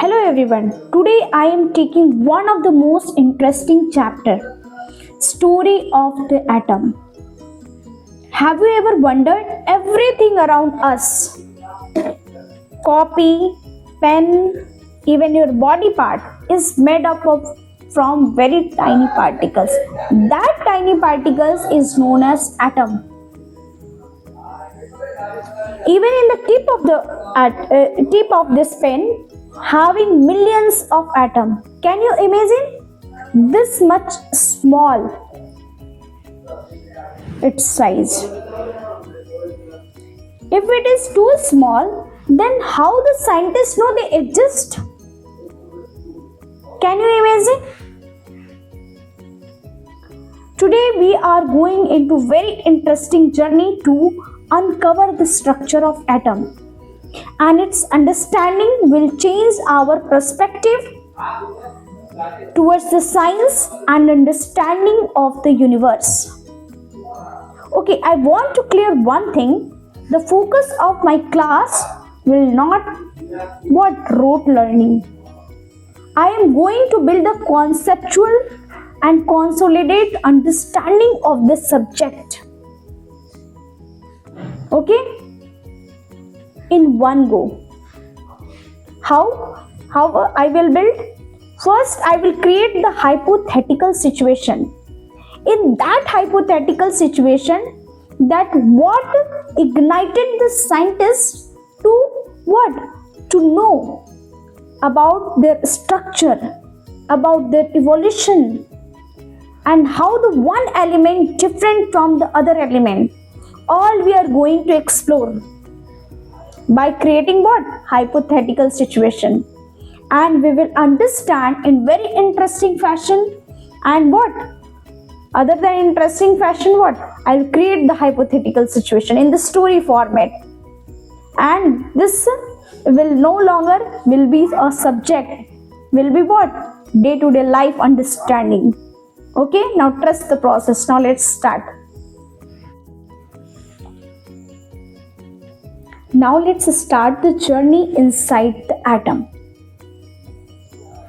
Hello everyone. Today I am taking one of the most interesting chapter, story of the atom. Have you ever wondered everything around us? Copy, pen, even your body part is made up of from very tiny particles. That tiny particles is known as atom. Even in the tip of this pen, having millions of atoms. Can you imagine this much small its size? If it is too small, then how the scientists know they exist? Can you imagine? Today we are going into very interesting journey to uncover the structure of atom, and its understanding will change our perspective towards the science and understanding of the universe. Okay, I want to clear one thing. The focus of my class will not rote learning. I am going to build a conceptual and consolidate understanding of this subject. Okay? In one go. How I will build? First, I will create the hypothetical situation. In that hypothetical situation, that what ignited the scientists to know about their structure, about their evolution, and how the one element different from the other element. All we are going to explore by creating what? Hypothetical situation. And we will understand in very interesting fashion, and what? Other than interesting fashion, what? I will create the hypothetical situation in the story format. And this will no longer will be a subject, will be what? Day-to-day life understanding. Okay, now trust the process. Now let's start. Now let's start the journey inside the atom.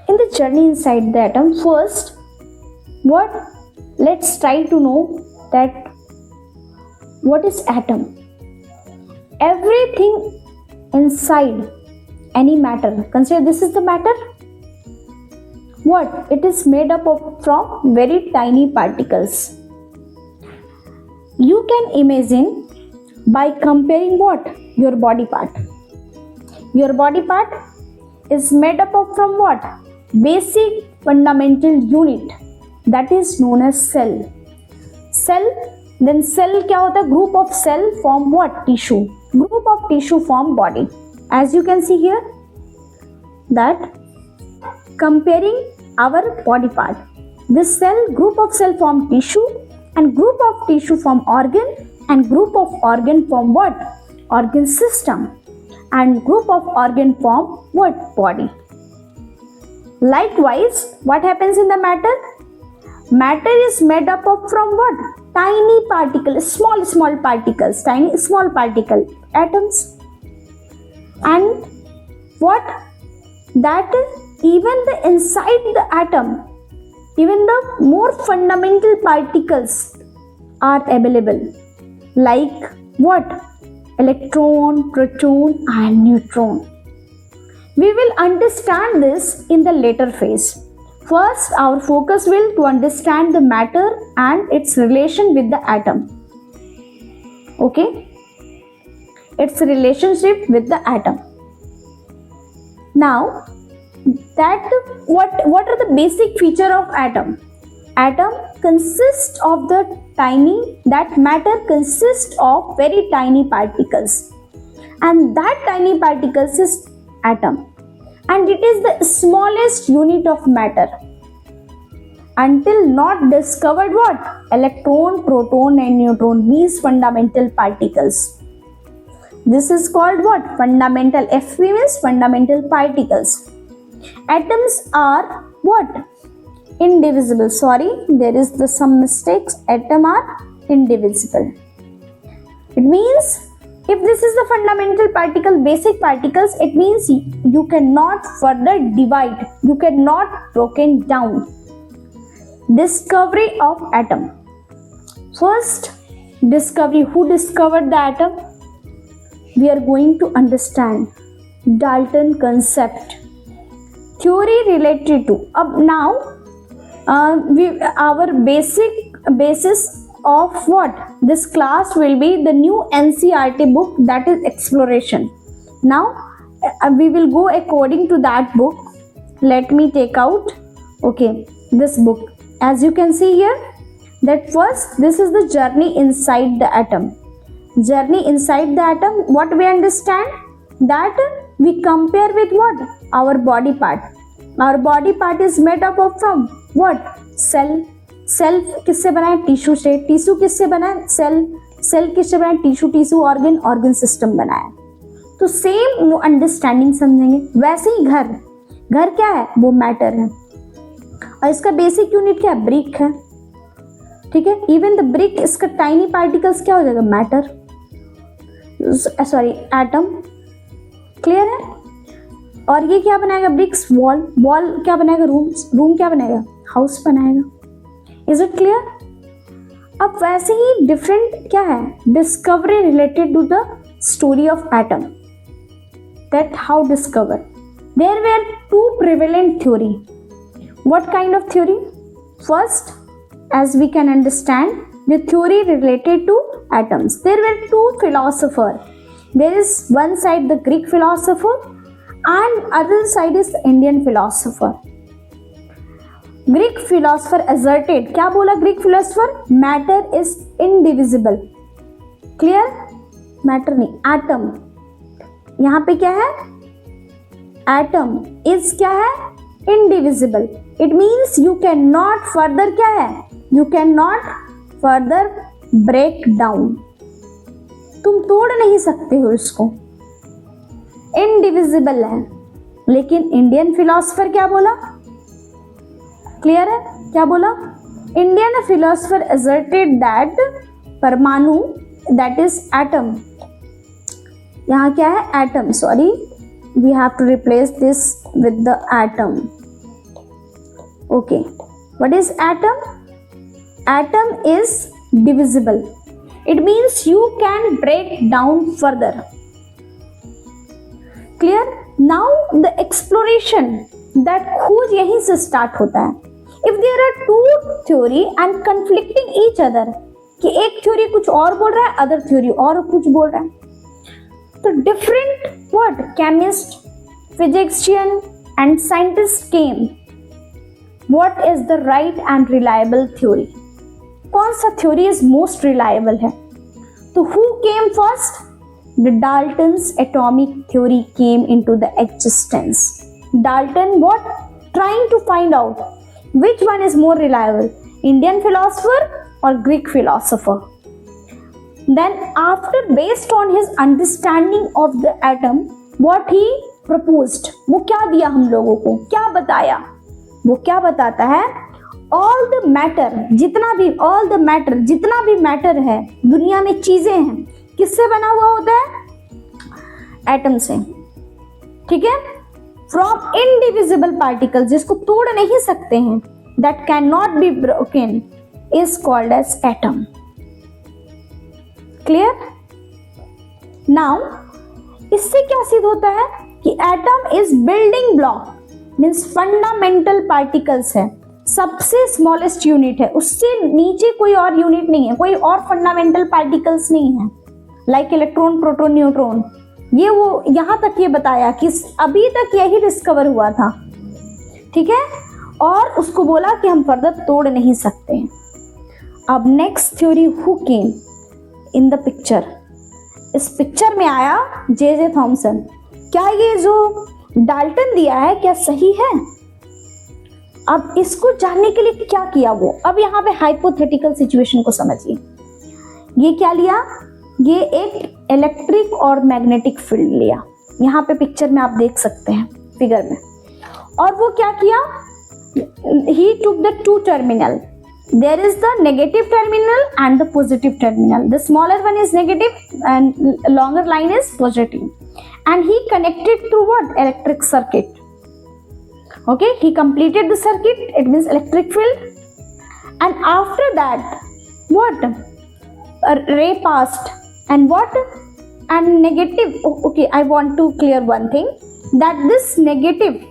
In the journey inside the atom, first, let's try to know that what is atom. Everything inside any matter, consider this is the matter. What? It is made up of from very tiny particles. You can imagine by comparing what? Your body part. Your body part is made up of from what? Basic fundamental unit, that is known as cell. Then cell क्या होता है? Group of cell form what? Tissue. Group of tissue form body. As you can see here, that comparing our body part, this group of cell form tissue, and group of tissue form organ, and group of organ form what? Organ system, and group of organ form what? Body. Likewise, what happens in the matter? Matter is made up of from what? Tiny particles, small particles, tiny small particle, atoms. And what? That even the inside the atom, even the more fundamental particles are available. Like what? Electron, proton, and neutron. We will understand this in the later phase. First, our focus will to understand the matter and its relation with the atom. Okay? Its relationship with the atom. Now, what are the basic feature of atom? Atom consists of matter consists of very tiny particles, and that tiny particles is atom, and it is the smallest unit of matter until not discovered what? Electron, proton, and neutron, these fundamental particles. This is called what? Fundamental. F means fundamental particles. Atoms are what? Indivisible. Sorry, there is some mistakes. Atoms are indivisible. It means If this is the fundamental particle, basic particles, it means you cannot further divide, you cannot broken down. Discovery of atom. First discovery, who discovered the atom? We are going to understand Dalton concept, theory related to. Ab now our basis of what this class will be the new NCERT book, that is exploration. Now we will go according to that book. Let me take out this book. As you can see here, that first this is the journey inside the atom. Journey inside the atom, what we understand, that we compare with what? Our body part. Our body part is made up of from what? Cell. Cell किससे बना है? Tissue से. Tissue किससे बना है? Cell. Cell किससे बना है? Tissue. Tissue organ. Organ system बना है. तो सेम वो अंडरस्टैंडिंग समझेंगे. वैसे ही घर. घर क्या है? वो मैटर है और इसका बेसिक यूनिट क्या है? ब्रिक है. ठीक है. इवन द ब्रिक, इसका टाइनी पार्टिकल्स क्या हो जाएगा? Matter, sorry atom. क्लियर है. और ये क्या बनाएगा? ब्रिक्स. वॉल. वॉल क्या बनाएगा? रूम्स. रूम क्या बनाएगा? हाउस बनाएगा. Is it clear? अब वैसे ही डिफरेंट क्या है? Discovery related to the story of atom. That how discover. There were two prevalent theory. What kind of theory? First, as we can understand, the theory related to atoms. There were two philosophers. There is one side the Greek philosopher and other side is the Indian philosopher. Greek philosopher asserted, क्या बोला Greek philosopher? Matter is indivisible. Clear? Matter नहीं, atom. यहाँ पे क्या है? Atom is क्या है? Indivisible. It means you cannot further क्या है? You cannot further break down. तुम तोड़ नहीं सकते हो इसको. Indivisible है. लेकिन इंडियन फिलोसफर क्या बोला? क्लियर है? क्या बोला? इंडियन फिलोसफर asserted that परमाणु, that is atom. यहाँ क्या है? Atom. Sorry, we have to replace this with the atom. Okay. What is atom? Atom is divisible. It means you can break down further. Clear? Now the exploration, that खोज यहीं से start होता है. If there are two theory and conflicting each other, कि एक theory कुछ और बोल रहा है, अदर थ्योरी और कुछ बोल रहा है, तो different what? Chemist, physician and scientist came. What is the right and reliable theory? कौन सा theory is most reliable है? तो who came first? The Dalton's atomic theory came into the existence. Dalton what? Trying to find out which one is more reliable, Indian philosopher or Greek philosopher. Then after, based on his understanding of the atom, what he proposed, वो क्या दिया हम लोगों को? क्या बताया? वो क्या बताता है? all the matter, जितना भी मैटर है दुनिया में, चीजें हैं, किससे बना हुआ होता है? एटम से. ठीक है. फ्रॉम इनडिविजिबल पार्टिकल, जिसको तोड़ नहीं सकते हैं, that can not be broken, is called as atom. Clear? Now इससे क्या सिद्ध होता है कि atom is building block, means fundamental particles है, सबसे स्मॉलेस्ट यूनिट है, उससे नीचे कोई और यूनिट नहीं है, कोई और फंडामेंटल पार्टिकल्स नहीं है, लाइक इलेक्ट्रॉन, प्रोटॉन, न्यूट्रॉन. ये वो यहां तक ये बताया कि अभी तक यही डिस्कवर हुआ था. ठीक है. और उसको बोला कि हम फर्दर तोड़ नहीं सकते हैं. अब next theory who came in the picture. इस पिक्चर में आया जे थॉमसन. क्या ये जो डाल्टन दिया है क्या सही है? अब इसको जानने के लिए क्या किया वो? अब यहाँ पे हाइपोथेटिकल सिचुएशन को समझिए. ये क्या लिया? ये एक इलेक्ट्रिक और मैग्नेटिक फील्ड लिया. यहाँ पे पिक्चर में आप देख सकते हैं फिगर में. और वो क्या किया? He took the two terminal. there is the negative terminal and the positive terminal. The smaller one is negative and longer line is positive, and he connected through what? Electric circuit. Okay, he completed the circuit, it means electric field, and after that what? A ray passed, and what? And negative. Okay, I want to clear one thing, that this negative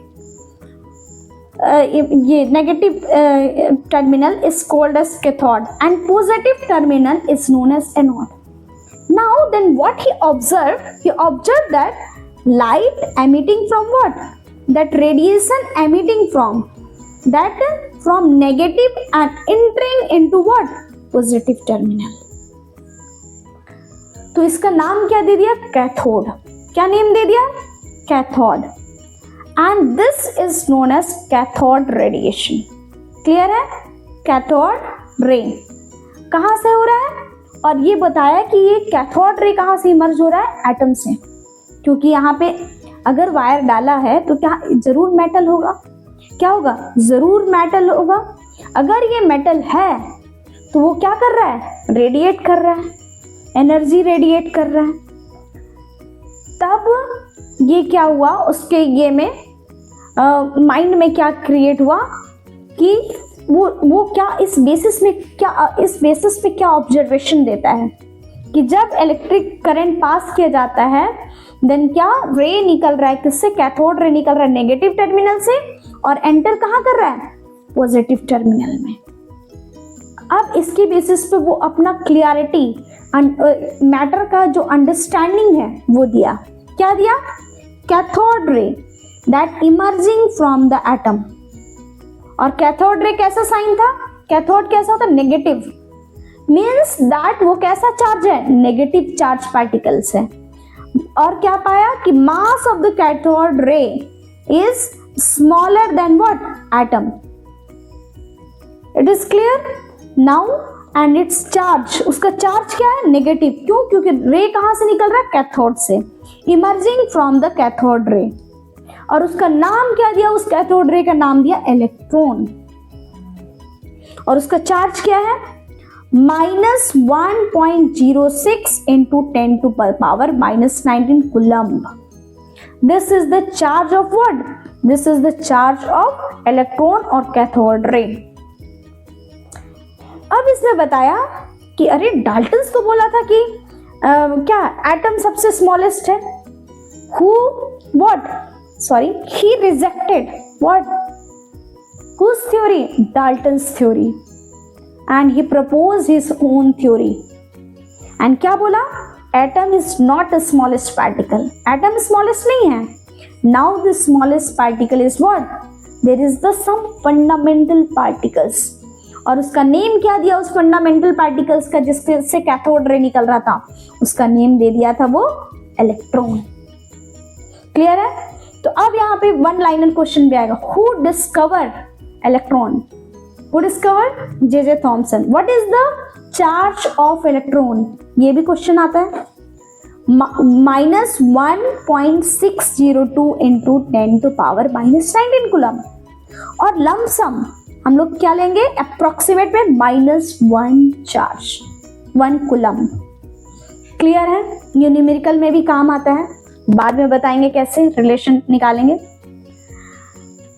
terminal is called as cathode, and positive terminal is known as anode. Now then what he observed? He observed that light emitting from what? That radiation emitting from that, from negative and entering into what? Positive terminal. तो इसका नाम क्या दे दिया? Cathode. क्या name दे दिया? Cathode. And this is known as cathode radiation. Clear है? Cathode ray कहाँ से हो रहा है? और ये बताया कि ये कैथोड रे कहाँ से इमर्ज हो रहा है? एटम से. क्योंकि यहाँ पे अगर वायर डाला है तो क्या जरूर मेटल होगा? क्या होगा? जरूर मेटल होगा. अगर ये मेटल है तो वो क्या कर रहा है? रेडिएट कर रहा है, एनर्जी रेडिएट कर रहा है. तब ये क्या हुआ उसके ये में माइंड में क्या क्रिएट हुआ कि वो क्या इस बेसिस पे क्या ऑब्जर्वेशन देता है कि जब इलेक्ट्रिक करंट पास किया जाता है देन क्या रे निकल रहा है? किससे? कैथोड रे निकल रहा है नेगेटिव टर्मिनल से, और एंटर कहाँ कर रहा है? पॉजिटिव टर्मिनल में. अब इसके बेसिस पे वो अपना क्लियरिटी मैटर का जो अंडरस्टैंडिंग है वो दिया. क्या दिया? Cathode ray that emerging from the atom. और कैथोड रे कैसा साइन था? कैथोड कैसा होता है? नेगेटिव. मीन्स दैट वो कैसा चार्ज है? नेगेटिव चार्ज पार्टिकल्स है. और क्या पाया कि mass of the cathode ray is smaller than what? Atom. It is clear now. And it's charge, उसका चार्ज क्या है? नेगेटिव. क्यों? क्योंकि रे कहां से निकल रहा है? कैथोड से, emerging from the cathode ray. और उसका नाम क्या दिया? उस कैथोड रे का नाम दिया इलेक्ट्रॉन. और उसका चार्ज क्या है? -1.06 into 10 to power -19 coulomb. This is the charge of what? This is the charge of electron और कैथोड रे. अब इसने बताया कि अरे डाल्टन्स तो बोला था कि क्या एटम सबसे स्मॉलेस्ट है. Who what? Sorry, he rejected what? whose theory? Dalton's theory. And he proposed his own theory. And क्या बोला? Atom is not the smallest particle. Atom smallest नहीं है. Now the smallest particle is what? There is the some fundamental particles. और उसका name क्या दिया उस fundamental particles का जिससे कैथोड रे निकल रहा था? उसका नेम दे दिया था वो इलेक्ट्रॉन. क्लियर है? तो अब यहाँ पे वन लाइनर क्वेश्चन भी आएगा. Who discover electron? Who discover? J Thomson. What is the charge of electron? ये भी क्वेश्चन आता है. -1.602 into 10 to power -19 कूलम्ब. और लमसम हम लोग क्या लेंगे? अप्रोक्सीमेट में -1 चार्ज, 1 कूलम्ब. क्लियर है? ये न्यूमेरिकल में भी काम आता है, बाद में बताएंगे कैसे रिलेशन निकालेंगे.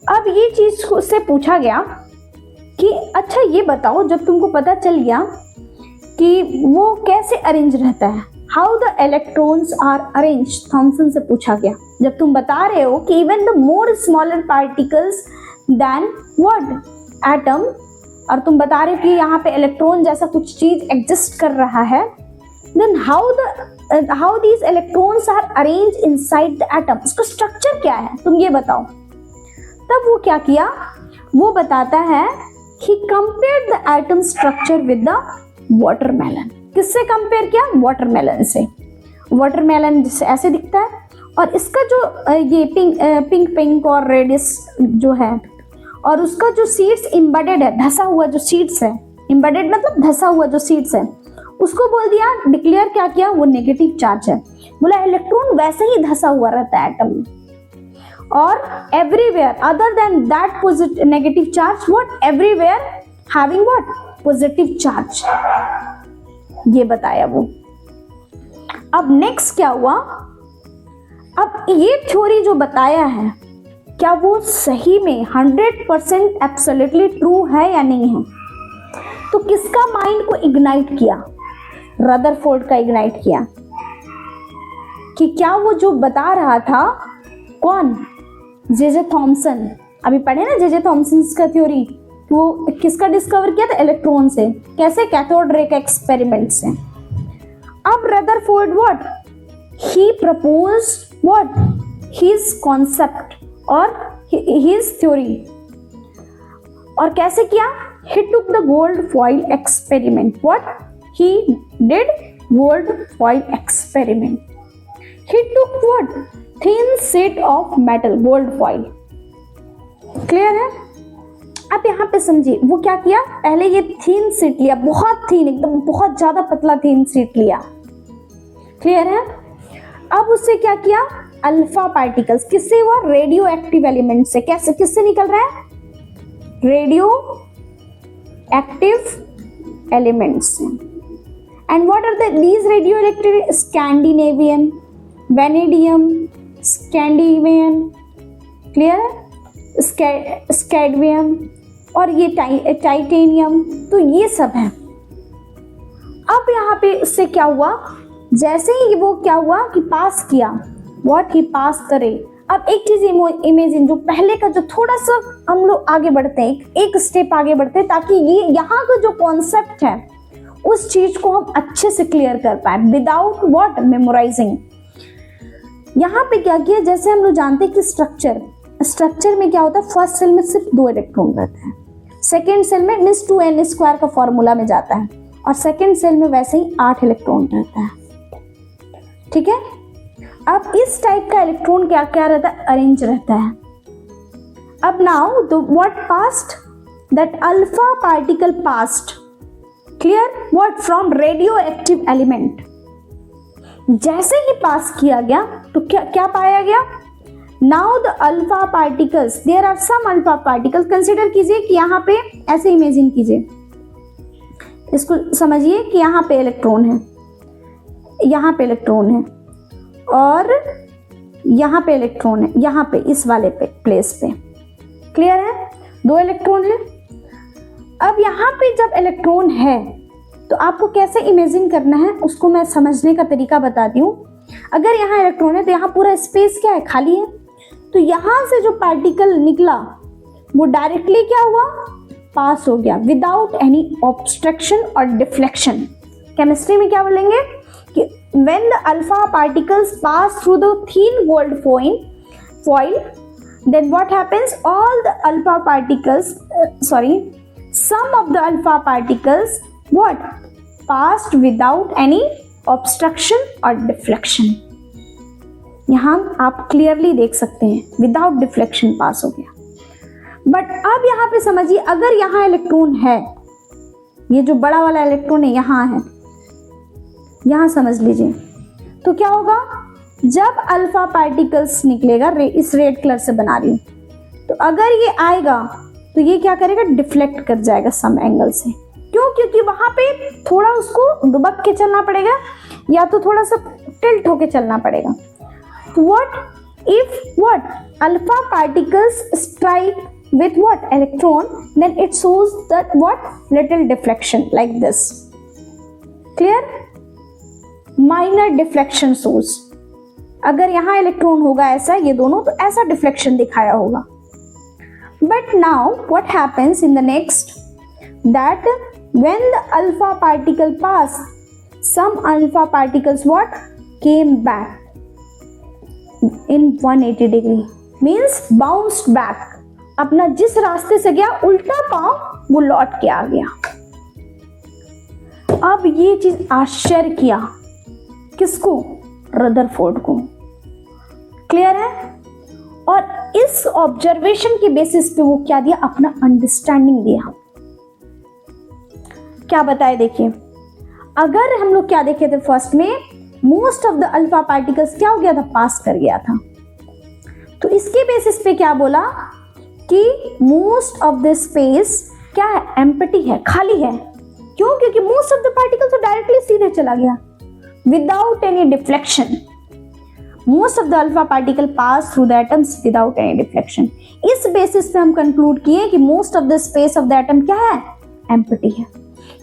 अब ये चीज उससे पूछा गया कि अच्छा ये बताओ, जब तुमको पता चल गया कि वो कैसे अरेंज रहता है, how the electrons are arrange, Thomson से पूछा गया. जब तुम बता रहे हो कि even the more smaller particles than what? Atom, और तुम बता रहे हो कि यहाँ पे इलेक्ट्रॉन जैसा कुछ चीज एग्जिस्ट कर रहा है, then how these electrons are arrange inside the atom. उसका स्ट्रक्चर क्या है तुम ये बताओ. तब वो क्या किया? वो बताता है he compared the atom structure with the watermelon. किससे कंपेयर किया? वाटरमेलन से. वाटरमेलन जिससे ऐसे दिखता है, और इसका जो ये पिंक और रेडिश जो है, और उसका जो सीड्स एम्बेडेड है, धसा हुआ जो सीड्स है, एम्बेडेड मतलब धसा हुआ जो सीड्स है, उसको बोल दिया, डिक्लेयर क्या किया? वो नेगेटिव चार्ज है. बोला इलेक्ट्रॉन वैसे ही धसा हुआ रहता है एटम में, और everywhere other than that positive negative charge, what? Everywhere having what? Positive charge, ये बताया वो। अब नेक्स्ट क्या हुआ, अब ये थ्योरी जो बताया है क्या वो सही में 100% एब्सोल्युटली ट्रू है या नहीं है? तो किसका माइंड को इग्नाइट किया? रदरफोर्ड का इग्नाइट किया कि क्या वो जो बता रहा था, कौन? J Thomson. अभी पढ़े ना जे थॉमसन का थ्योरी, वो किसका डिस्कवर किया था? इलेक्ट्रॉन से। कैसे? कैथोड रे के एक्सपेरिमेंट से। अब Rutherford what he proposed, what his concept और हिज थ्योरी। और कैसे किया? he took the gold foil experiment. What he did? Gold foil experiment. He took what? Thin sheet of metal, gold foil. Clear है? अब यहाँ पे समझिए वो क्या किया, पहले ये थीन शीट लिया, बहुत थीन, एकदम बहुत ज्यादा पतला थीन शीट लिया। क्लियर है? अब उससे क्या किया, अल्फा पार्टिकल्स, किससे हुआ? रेडियो एक्टिव एलिमेंट से। कैसे, किससे निकल रहा है? Radio active elements. And what are these radio active? Scandinavian, vanadium, Scandinavian, clear है, स्कैडमियम और ये टाइटेनियम, तो ये सब है। अब यहाँ पे उससे क्या हुआ, जैसे ही वो क्या हुआ कि पास किया, व्हाट ही पास करे। अब एक चीज इमेजिन, जो पहले का जो थोड़ा सा हम लोग आगे बढ़ते हैं, एक स्टेप आगे बढ़ते हैं, ताकि ये यहाँ का जो कॉन्सेप्ट है उस चीज को हम अच्छे से क्लियर कर पाए विदाउट व्हाट मेमोराइजिंग। यहाँ पे क्या किया, जैसे हम लोग जानते हैं कि स्ट्रक्चर में क्या होता है, फर्स्ट सेल में सिर्फ 2 इलेक्ट्रॉन रहते हैं, सेकेंड सेल में मींस 2n² का फॉर्मूला में जाता है, और सेकेंड सेल में वैसे ही 8 इलेक्ट्रॉन रहता है। ठीक है, अब इस टाइप का इलेक्ट्रॉन क्या क्या रहता है, अरेंज रहता है। अब now the what past, that alpha particle past, clear, what from radio active element. जैसे ही पास किया गया तो क्या क्या पाया गया, now the alpha particles, there are some alpha particles. Consider कीजिए कि यहाँ पे ऐसे इमेजिन कीजिए, इसको समझिए कि यहाँ पे इलेक्ट्रॉन है, यहाँ पे इलेक्ट्रॉन है, और यहाँ पे इलेक्ट्रॉन है, यहाँ पे इस वाले पे प्लेस पे, क्लियर है, 2 इलेक्ट्रॉन है। अब यहाँ पे जब इलेक्ट्रॉन है तो आपको कैसे इमेजिन करना है उसको मैं समझने का तरीका बताती हूँ। अगर यहाँ इलेक्ट्रॉन है तो यहाँ पूरा स्पेस क्या है, खाली है, तो यहाँ से जो पार्टिकल निकला वो डायरेक्टली क्या हुआ, पास हो गया विदाउट एनी ऑब्स्ट्रक्शन और डिफ्लेक्शन। केमिस्ट्री में क्या बोलेंगे कि when the alpha particles pass through the thin gold foil, then what happens, all the alpha particles, some of the alpha particles what passed without any obstruction or deflection। यहाँ आप clearly देख सकते हैं without deflection पास हो गया। But अब यहाँ पे समझिए, अगर यहाँ इलेक्ट्रॉन है, ये जो बड़ा वाला इलेक्ट्रॉन है यहाँ है, यहाँ समझ लीजिए, तो क्या होगा, जब अल्फा पार्टिकल्स निकलेगा, इस रेड कलर से बना रही हूँ, तो अगर ये आएगा तो ये क्या करेगा, डिफ्लेक्ट कर जाएगा सम एंगल से। क्यों? क्योंकि वहां पे थोड़ा उसको दुबक के चलना पड़ेगा या तो थोड़ा सा टिल्ट होके चलना पड़ेगा। तो what if what alpha particles strike with what electron, then it shows that what little deflection like this, clear, minor deflection shows। अगर यहाँ इलेक्ट्रॉन होगा ऐसा, ये दोनों, तो ऐसा डिफ्लेक्शन दिखाया होगा। But now what happens in the next, that when the alpha particle pass, some alpha particles what came back in 180 degree, means bounced back, अपना जिस रास्ते से गया उल्टा पांव वो लौट के आ गया। अब ये चीज आश्चर्य किया किसको, रदरफोर्ड को, क्लियर है। और इस ऑब्जर्वेशन के बेसिस पे वो क्या दिया, अपना अंडरस्टैंडिंग दिया। क्या बताए, देखिए, अगर हम लोग क्या देखे थे फर्स्ट में, most of the alpha particles क्या हो गया था, पास कर गया था। तो इसके बेसिस पे क्या बोला कि मोस्ट ऑफ द स्पेस क्या है, एम्प्टी है, खाली है। क्यों? क्योंकि मोस्ट ऑफ द पार्टिकल तो डायरेक्टली सीधे चला गया without any deflection. Most of the alpha particle pass through the atoms without any deflection. इस बेसिस पे हम कंक्लूड किए कि most of the space of the atom क्या है? एम्प्टी है।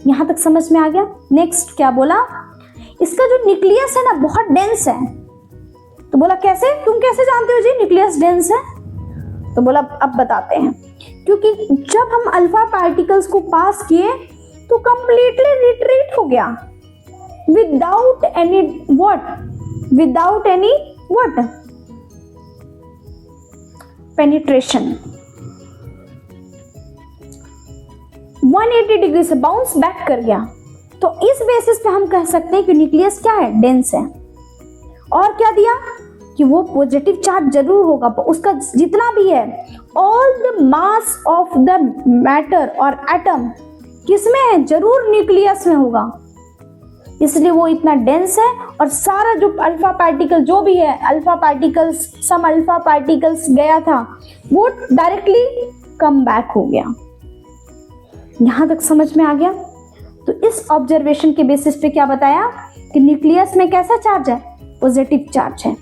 यहां तक समझ में आ गया? नेक्स्ट क्या बोला? इसका जो न्यूक्लियस है ना बहुत डेंस है। तो बोला कैसे? तुम कैसे जानते हो जी न्यूक्लियस डेंस है? तो बोला अब बताते हैं। क्योंकि जब हम अल्फा पार्टिकल्स को पास किए तो कंप्लीटली रिट्रीट हो गया without any without any penetration. 180 degree से बाउंस बैक कर गया। तो इस बेसिस पे हम कह सकते हैं कि न्यूक्लियस क्या है? डेंस है। और क्या दिया कि वो पॉजिटिव चार्ज जरूर होगा, उसका जितना भी है all the mass of the matter और एटम किसमें है? जरूर न्यूक्लियस में होगा। इसलिए वो इतना डेंस है और सारा जो अल्फा पार्टिकल जो भी है, अल्फा पार्टिकल्स, सम अल्फा पार्टिकल्स गया था वो डायरेक्टली कम बैक हो गया। यहां तक समझ में आ गया? तो इस ऑब्जर्वेशन के बेसिस पे क्या बताया कि न्यूक्लियस में कैसा चार्ज है? पॉजिटिव चार्ज है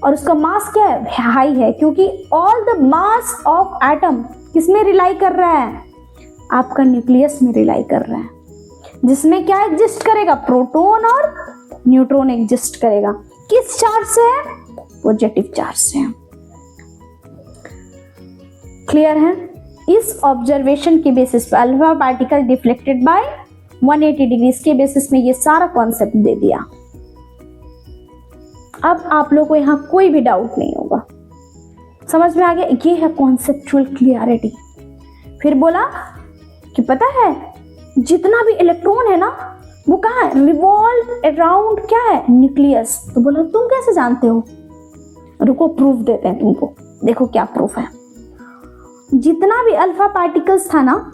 और उसका मास क्या है? हाई है, क्योंकि all the mass of atom किसमें रिलाई कर रहा है? आपका न्यूक्लियस में रिलाई कर रहा है, जिसमें क्या एग्जिस्ट करेगा? प्रोटॉन और न्यूट्रॉन एग्जिस्ट करेगा। किस चार्ज से है? पॉजिटिव चार्ज से है। क्लियर है? इस ऑब्जर्वेशन के बेसिस पे alpha particle deflected by 180 degree के बेसिस में ये सारा कॉन्सेप्ट दे दिया। अब आप लोगों को यहां कोई भी डाउट नहीं होगा, समझ में आ गया? ये है कॉन्सेप्चुअल क्लियरिटी। फिर बोला कि पता है जितना भी इलेक्ट्रॉन है ना वो कहाँ है? रिवॉल्व अराउंड क्या है? न्यूक्लियस। तो बोला तुम कैसे जानते हो? रुको प्रूफ देते हैं तुमको। देखो क्या प्रूफ है। जितना भी अल्फा पार्टिकल्स था ना,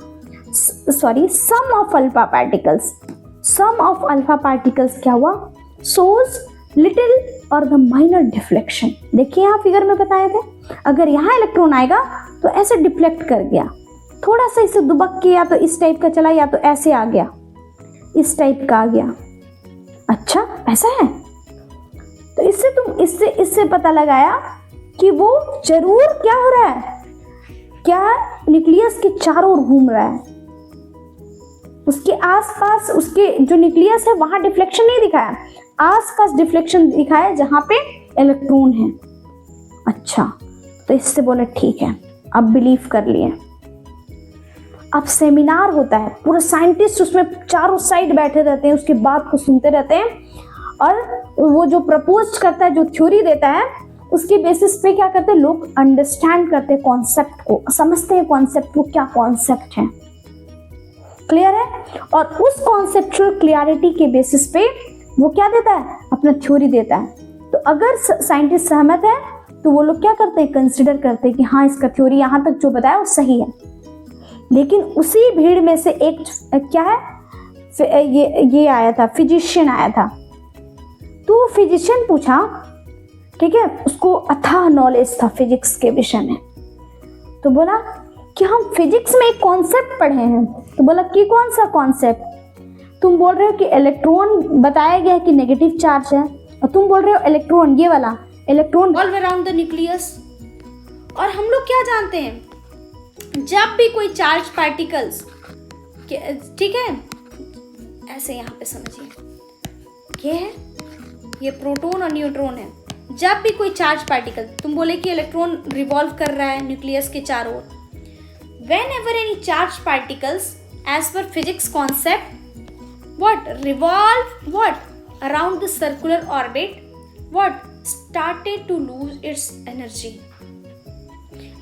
sorry some of alpha particles क्या हुआ? सोज लिटिल और द माइनर डिफ्लेक्शन। देखिए यहाँ फिगर में बताए थे, अगर यहाँ इलेक्ट्रॉन आएगा तो ऐसे डिफ्लेक्ट कर गया, थोड़ा सा इसे दुबक के या तो इस टाइप का चला या तो ऐसे आ गया, इस टाइप का आ गया। अच्छा ऐसा है? तो इससे तुम इससे पता लगाया कि वो जरूर क्या हो रहा है? क्या न्यूक्लियस के चारों ओर घूम रहा है, उसके आसपास, उसके जो न्यूक्लियस है वहां डिफ्लेक्शन नहीं दिखाया, आसपास डिफ्लेक्शन दिखाया जहां पे इलेक्ट्रॉन है। अच्छा, तो इससे बोले ठीक है, अब बिलीव कर लिए। अब सेमिनार होता है, पूरे साइंटिस्ट उसमें चारों साइड बैठे रहते हैं, उसकी बात को सुनते रहते हैं और वो जो प्रपोज करता है, जो थ्योरी देता है, उसके बेसिस पे क्या करते हैं लोग? अंडरस्टैंड करते हैं कॉन्सेप्ट को, समझते हैं कॉन्सेप्ट को, क्या कॉन्सेप्ट है। क्लियर है? और उस कॉन्सेप्चुअल क्लियरिटी के बेसिस पे वो क्या देता है? अपना थ्योरी देता है। तो अगर साइंटिस्ट सहमत है तो वो लोग क्या करते हैं? कंसिडर करते हैं कि हाँ इसका थ्योरी यहाँ तक जो बताया वो सही है। लेकिन उसी भीड़ में से एक क्या है, ये आया था, फिजिशियन आया था। तो फिजिशियन पूछा, ठीक है, उसको अथाह नॉलेज था फिजिक्स के विषय में। तो बोला कि हम फिजिक्स में एक कॉन्सेप्ट पढ़े हैं। तो बोला कि कौन सा कॉन्सेप्ट? तुम बोल रहे हो कि इलेक्ट्रॉन बताया गया है कि नेगेटिव चार्ज है, और तुम बोल रहे हो इलेक्ट्रॉन, ये वाला electron all around the nucleus. और हम लोग क्या जानते हैं, जब भी कोई चार्ज पार्टिकल्स, ठीक है, ऐसे यहाँ पे समझिए, ये है, ये प्रोटॉन और न्यूट्रॉन है। जब भी कोई चार्ज पार्टिकल, तुम बोले कि इलेक्ट्रॉन रिवॉल्व कर रहा है न्यूक्लियस के चारों ओर, whenever any charged particles as per physics concept revolve around the circular orbit started to lose its energy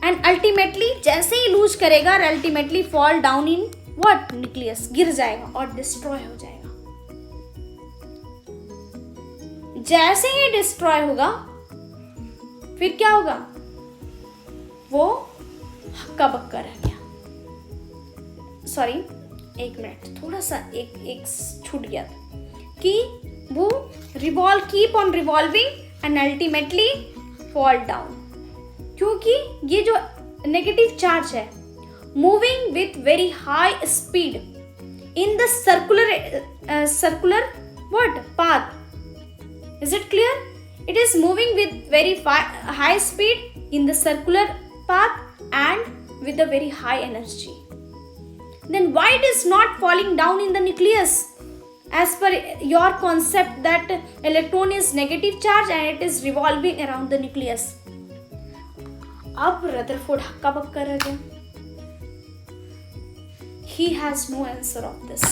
and ultimately जैसे ही लूज करेगा ultimately fall down in nucleus, गिर जाएगा और डिस्ट्रॉय हो जाएगा। जैसे ही डिस्ट्रॉय होगा फिर क्या होगा? वो हक्का बक्का रह गया। सॉरी, एक मिनट, थोड़ा सा एक छूट गया था कि वो keep on revolving and ultimately fall down, क्योंकि ये जो नेगेटिव चार्ज है moving with very high speed, in the circular what path. Is it clear? It is moving with very high speed in the circular path and with a very high energy. Then why it is not falling down in the nucleus? As per your concept that electron is negative charge and it is revolving around the nucleus. अब Rutherford हक्का बक्का रह गया. He has no answer of this.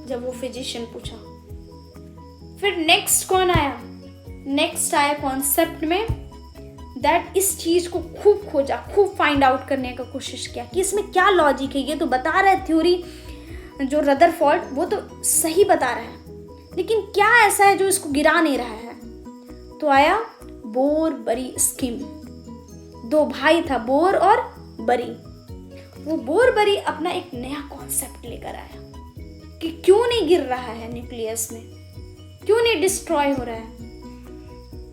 जब वो physician पूछा, फिर next कौन आया? नेक्स्ट आया कॉन्सेप्ट में दैट इस चीज को खूब खोजा, खूब फाइंड आउट करने का कोशिश किया कि इसमें क्या लॉजिक है. ये तो बता रहा है थ्योरी जो रदरफोर्ड, वो तो सही बता रहा है, लेकिन क्या ऐसा है जो इसको गिरा नहीं रहा है? तो आया बोर बरी स्कीम. दो भाई था, बोर और बरी. वो बोर बरी अपना एक नया कॉन्सेप्ट लेकर आया कि क्यों नहीं गिर रहा है न्यूक्लियस में, क्यों नहीं डिस्ट्रॉय हो रहा है.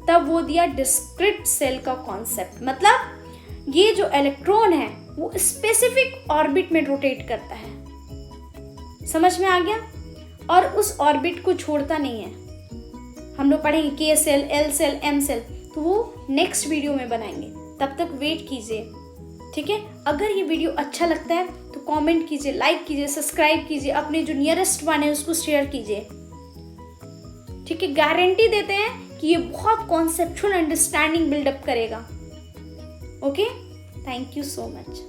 तब वो दिया डिस्क्रीट सेल का कॉन्सेप्ट. मतलब ये जो इलेक्ट्रॉन है वो स्पेसिफिक ऑर्बिट में रोटेट करता है. समझ में आ गया? और उस ऑर्बिट को छोड़ता नहीं है. हम लोग पढ़ेंगे K cell, L cell, M cell, तो वो नेक्स्ट वीडियो में बनाएंगे. तब तक वेट कीजिए, ठीक है? अगर ये वीडियो अच्छा लगता है तो कमेंट कीजिए, लाइक कीजिए, सब्सक्राइब कीजिए, अपने जो नियरेस्ट वन है उसको शेयर कीजिए, ठीक है? गारंटी देते हैं कि ये बहुत कॉन्सेप्चुअल अंडरस्टैंडिंग बिल्डअप करेगा. Okay, thank you so much.